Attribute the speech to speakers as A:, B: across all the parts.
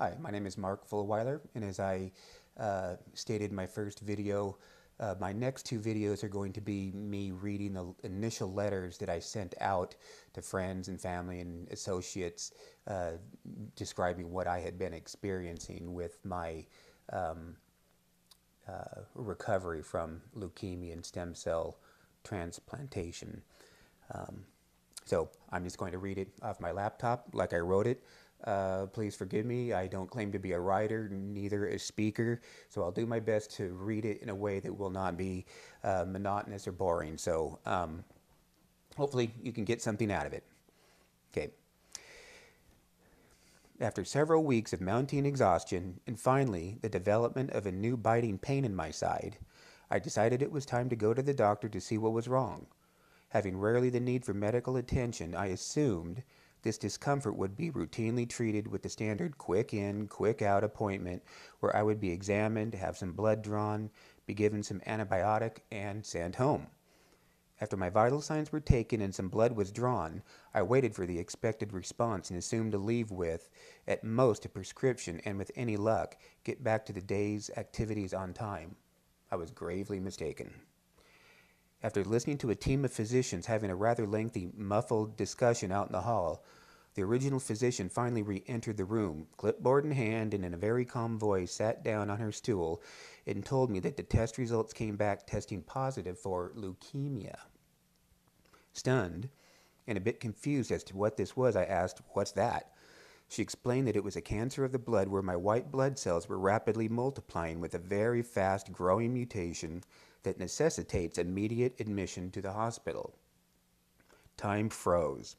A: Hi, my name is Mark Fullweiler, and as I stated in my first video, my next two videos are going to be me reading the initial letters that I sent out to friends and family and associates describing what I had been experiencing with my recovery from leukemia and stem cell transplantation. So I'm just going to read it off my laptop like I wrote it. Please forgive me. I don't claim to be a writer, neither a speaker, so I'll do my best to read it in a way that will not be monotonous or boring. So hopefully you can get something out of it. Okay. After several weeks of mounting exhaustion and finally the development of a new biting pain in my side, I decided it was time to go to the doctor to see what was wrong. Having rarely the need for medical attention, I assumed this discomfort would be routinely treated with the standard quick in, quick out appointment where I would be examined, have some blood drawn, be given some antibiotic, and sent home. After my vital signs were taken and some blood was drawn, I waited for the expected response and assumed to leave with, at most, a prescription and, with any luck, get back to the day's activities on time. I was gravely mistaken. After listening to a team of physicians having a rather lengthy, muffled discussion out in the hall, the original physician finally re-entered the room, clipboard in hand, and in a very calm voice sat down on her stool and told me that the test results came back testing positive for leukemia. Stunned and a bit confused as to what this was, I asked, "What's that?" She explained that it was a cancer of the blood where my white blood cells were rapidly multiplying with a very fast growing mutation that necessitates immediate admission to the hospital. Time froze,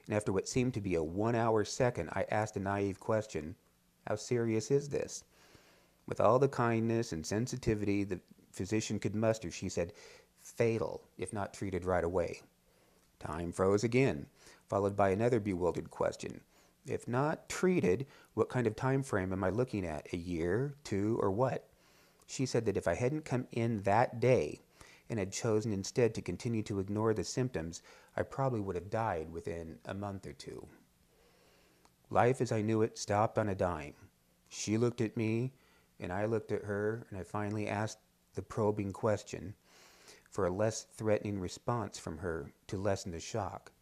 A: and after what seemed to be a 1 hour second, I asked a naive question: "How serious is this?" With all the kindness and sensitivity the physician could muster, she said, "Fatal if not treated right away." Time froze again, followed by another bewildered question: "If not treated, what kind of time frame am I looking at? A year, two, or what?" She said that if I hadn't come in that day and had chosen instead to continue to ignore the symptoms, I probably would have died within a month or two. Life as I knew it stopped on a dime. She looked at me, and I looked at her, and I finally asked the probing question for a less threatening response from her to lessen the shock.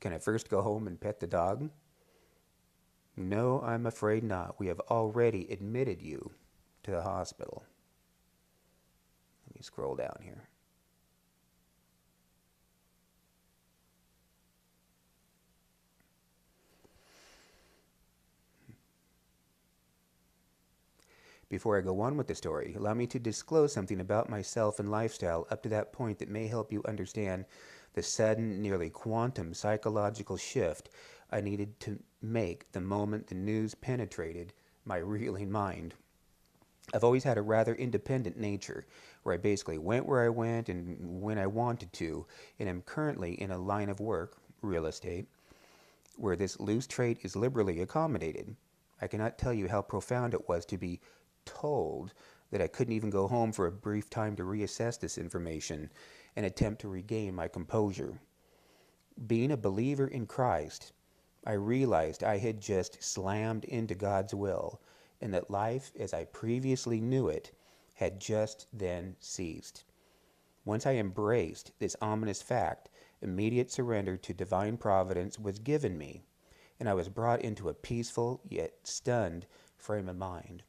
A: "Can I first go home and pet the dog?" "No, I'm afraid not. We have already admitted you to the hospital." Let me scroll down here. Before I go on with the story, allow me to disclose something about myself and lifestyle up to that point that may help you understand the sudden, nearly quantum psychological shift I needed to make the moment the news penetrated my reeling mind. I've always had a rather independent nature, where I basically went where I went and when I wanted to, and am currently in a line of work, real estate, where this loose trait is liberally accommodated. I cannot tell you how profound it was to be told that I couldn't even go home for a brief time to reassess this information and attempt to regain my composure. Being a believer in Christ, I realized I had just slammed into God's will and that life as I previously knew it had just then ceased. Once I embraced this ominous fact, immediate surrender to divine providence was given me, and I was brought into a peaceful yet stunned frame of mind.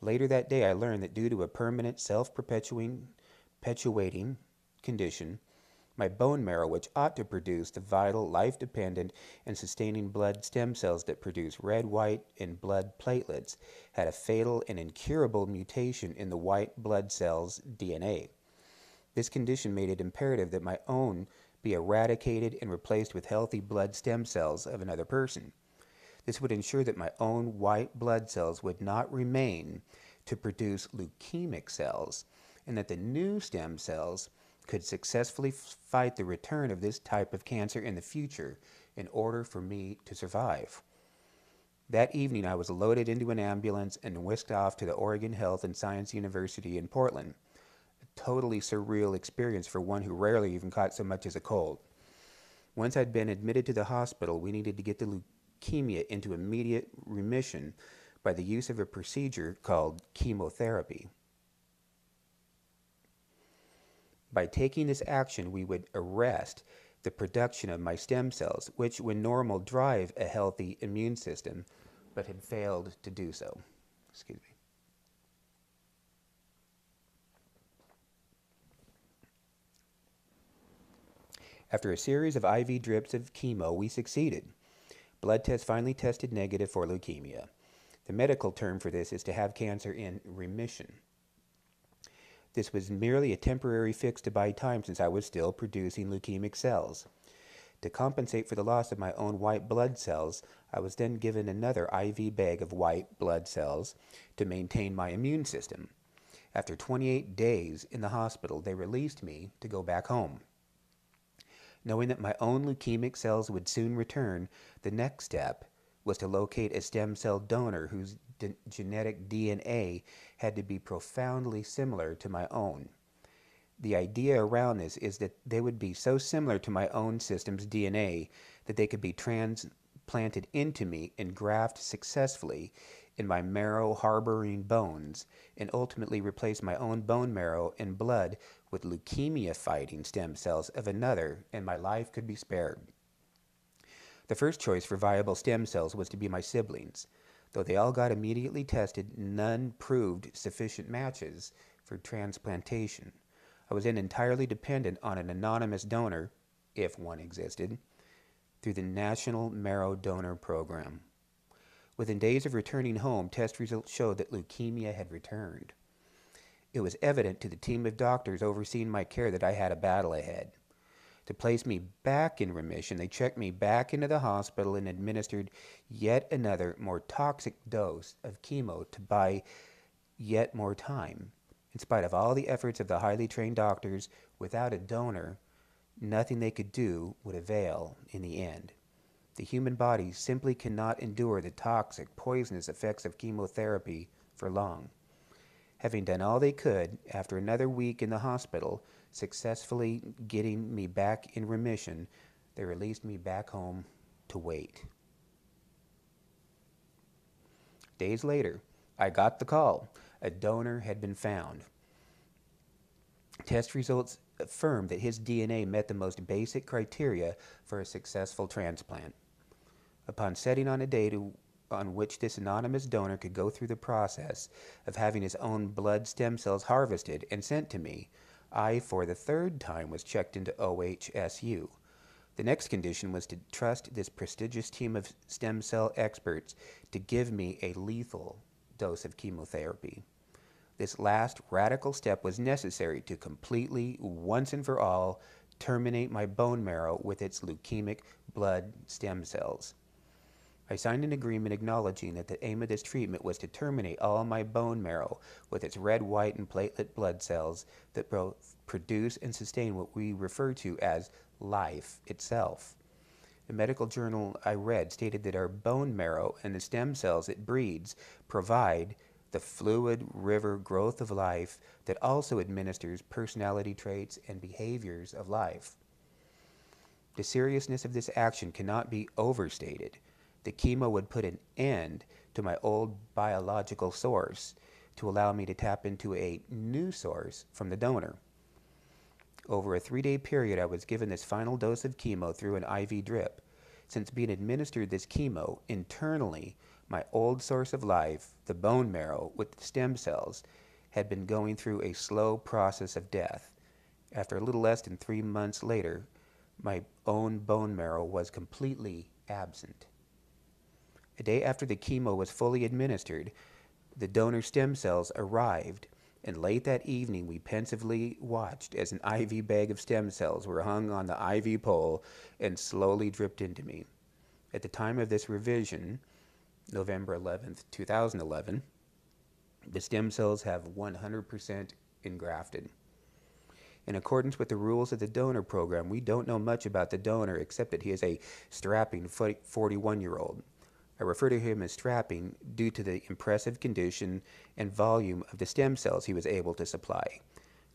A: Later that day, I learned that due to a permanent self-perpetuating condition, my bone marrow, which ought to produce the vital, life-dependent, and sustaining blood stem cells that produce red, white, and blood platelets, had a fatal and incurable mutation in the white blood cells' DNA. This condition made it imperative that my own be eradicated and replaced with healthy blood stem cells of another person. This would ensure that my own white blood cells would not remain to produce leukemic cells, and that the new stem cells could successfully fight the return of this type of cancer in the future in order for me to survive. That evening, I was loaded into an ambulance and whisked off to the Oregon Health and Science University in Portland. A totally surreal experience for one who rarely even caught so much as a cold. Once I'd been admitted to the hospital, we needed to get the leukemia into immediate remission by the use of a procedure called chemotherapy. By taking this action, we would arrest the production of my stem cells, which, when normal, drive a healthy immune system, but had failed to do so. Excuse me. After a series of IV drips of chemo, we succeeded. Blood tests finally tested negative for leukemia. The medical term for this is to have cancer in remission. This was merely a temporary fix to buy time since I was still producing leukemic cells. To compensate for the loss of my own white blood cells, I was then given another IV bag of white blood cells to maintain my immune system. After 28 days in the hospital, they released me to go back home. Knowing that my own leukemic cells would soon return, the next step was to locate a stem cell donor whose genetic DNA had to be profoundly similar to my own. The idea around this is that they would be so similar to my own system's DNA that they could be transplanted into me and graft successfully in my marrow-harboring bones and ultimately replace my own bone marrow and blood with leukemia-fighting stem cells of another, and my life could be spared. The first choice for viable stem cells was to be my siblings. Though they all got immediately tested, none proved sufficient matches for transplantation. I was then entirely dependent on an anonymous donor, if one existed, through the National Marrow Donor Program. Within days of returning home, test results showed that leukemia had returned. It was evident to the team of doctors overseeing my care that I had a battle ahead. To place me back in remission, they checked me back into the hospital and administered yet another, more toxic dose of chemo to buy yet more time. In spite of all the efforts of the highly trained doctors, without a donor, nothing they could do would avail in the end. The human body simply cannot endure the toxic, poisonous effects of chemotherapy for long. Having done all they could, after another week in the hospital, successfully getting me back in remission, they released me back home to wait. Days later, I got the call. A donor had been found. Test results affirmed that his DNA met the most basic criteria for a successful transplant. Upon setting on a date on which this anonymous donor could go through the process of having his own blood stem cells harvested and sent to me, I, for the third time, was checked into OHSU. The next condition was to trust this prestigious team of stem cell experts to give me a lethal dose of chemotherapy. This last radical step was necessary to completely, once and for all, terminate my bone marrow with its leukemic blood stem cells. I signed an agreement acknowledging that the aim of this treatment was to terminate all my bone marrow with its red, white, and platelet blood cells that both produce and sustain what we refer to as life itself. The medical journal I read stated that our bone marrow and the stem cells it breeds provide the fluid river growth of life that also administers personality traits and behaviors of life. The seriousness of this action cannot be overstated. The chemo would put an end to my old biological source to allow me to tap into a new source from the donor. Over a 3-day period, I was given this final dose of chemo through an IV drip. Since being administered this chemo internally, my old source of life, the bone marrow with the stem cells, had been going through a slow process of death. After a little less than 3 months later, my own bone marrow was completely absent. A day after the chemo was fully administered, the donor stem cells arrived, and late that evening we pensively watched as an IV bag of stem cells were hung on the IV pole and slowly dripped into me. At the time of this revision, November 11th, 2011, the stem cells have 100% engrafted. In accordance with the rules of the donor program, we don't know much about the donor except that he is a strapping 41-year-old. I refer to him as strapping due to the impressive condition and volume of the stem cells he was able to supply.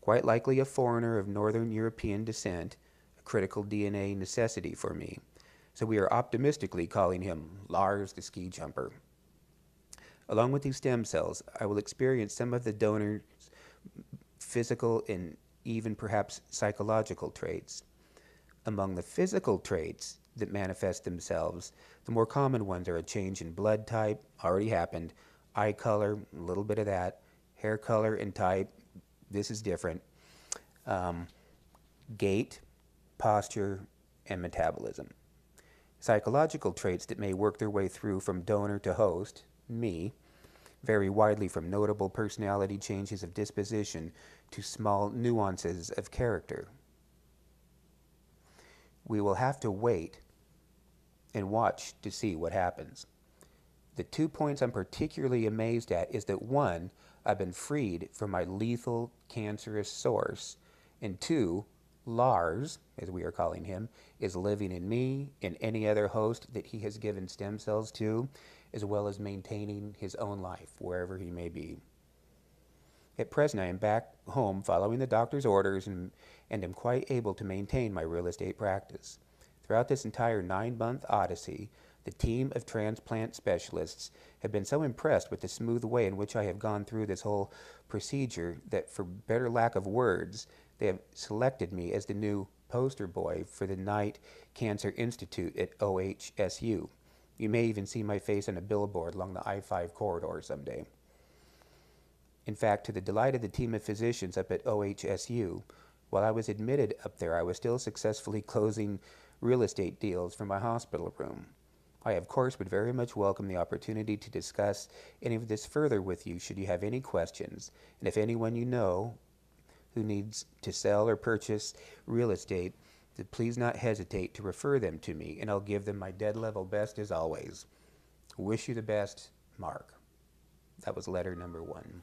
A: Quite likely a foreigner of Northern European descent, a critical DNA necessity for me. So we are optimistically calling him Lars the ski jumper. Along with these stem cells, I will experience some of the donor's physical and even perhaps psychological traits. Among the physical traits that manifest themselves, the more common ones are a change in blood type, already happened, eye color, a little bit of that, hair color and type, this is different, gait, posture, and metabolism. Psychological traits that may work their way through from donor to host, me, vary widely from notable personality changes of disposition to small nuances of character. We will have to wait and watch to see what happens. The 2 points I'm particularly amazed at is that one, I've been freed from my lethal cancerous source, and two, Lars, as we are calling him, is living in me and any other host that he has given stem cells to, as well as maintaining his own life wherever he may be. At present, I am back home following the doctor's orders and am quite able to maintain my real estate practice. Throughout this entire 9-month odyssey, the team of transplant specialists have been so impressed with the smooth way in which I have gone through this whole procedure that, for better lack of words, they have selected me as the new poster boy for the Knight Cancer Institute at OHSU. You may even see my face on a billboard along the I-5 corridor someday. In fact, to the delight of the team of physicians up at OHSU, while I was admitted up there, I was still successfully closing real estate deals from my hospital room. I, of course, would very much welcome the opportunity to discuss any of this further with you should you have any questions, and if anyone you know who needs to sell or purchase real estate, please not hesitate to refer them to me, and I'll give them my dead level best as always. Wish you the best, Mark. That was letter number 1.